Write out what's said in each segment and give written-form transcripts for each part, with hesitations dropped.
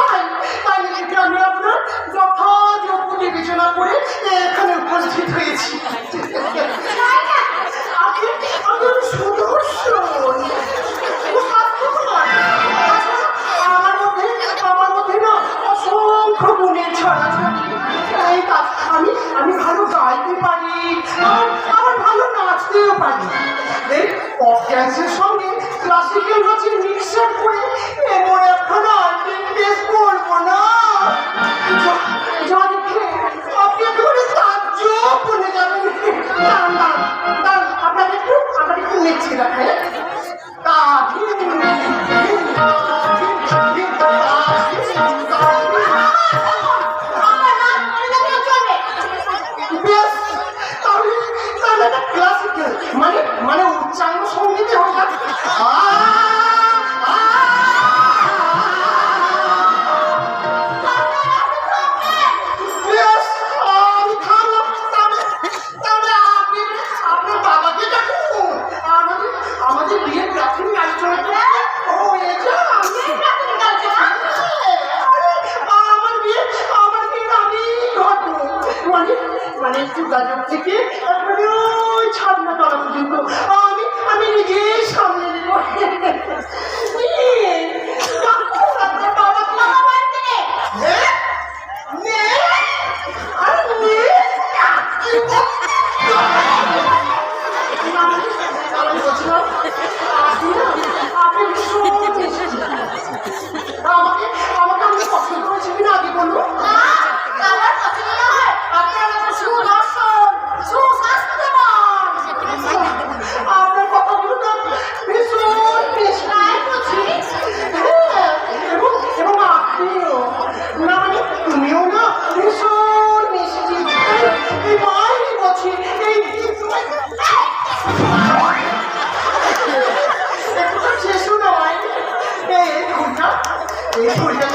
তাই তাই নিজেকে আমি আপনার যথাযোগ্য বিবেচনা করে এখানে উপস্থিত হয়েছি। আমার মধ্যে না অসংখ্য গুণের ছড়াছড়ি। আমি ভালো গাইতে পারি, আবার ভালো নাচতেও পারি। এই পপ ড্যান্সের সঙ্গে ক্লাসিক্যাল নাচের মিক্সার করে এমন এখন আর্টিস্ট করবো না, যা দেখে আপনি একেবারে তাজ্জব বলে যাবেন। দাঁড়ান, আপনাকে একটু নেচে দেখায়। ক্লাসিক্যাল মানে উচ্চাঙ্গ সঙ্গীতে হবে। আপনার বাবাকে ডাকুন, আমাদের বিয়ের প্রাথমিক আলোচনাটা আমার বিয়ে আমি ঘটবো মানে যোগাযোগ থেকে ওই ছাদনা তলা পর্যন্ত আমি নিজেই সামনে নেব। আমাকে আপনি পছন্দ করেছিলেন আগে বলবো। আপনার কথাগুলো না ভীষণ এবং আপনিও না মানে তুমিও না ভীষণ মিষ্টি। এই মায়েরই বলছি এই শেষও নয় এই ফুলটা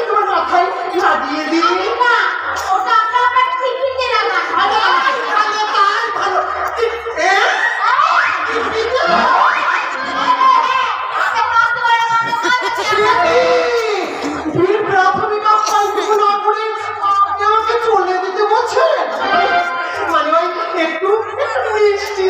তোমার মাথায় লাগিয়ে দিই না। প্রাথমিক আপ্যায়ন না করে আপনি আমাকে চলে দিতে বলছেন, মানে ওই একটু মিষ্টি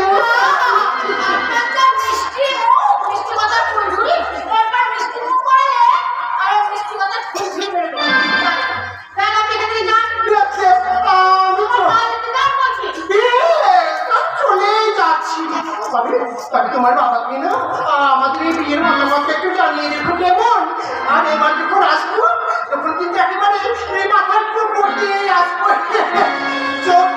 তবে তোমার বাবাকে না আমাদের এই বিয়ের মতামত একটু জানিয়ে রেখো কেমন। আর এবার যখন আসবো তখন কিন্তু একেবারে এই মাথার উপর পড়তে আসবো। চোখ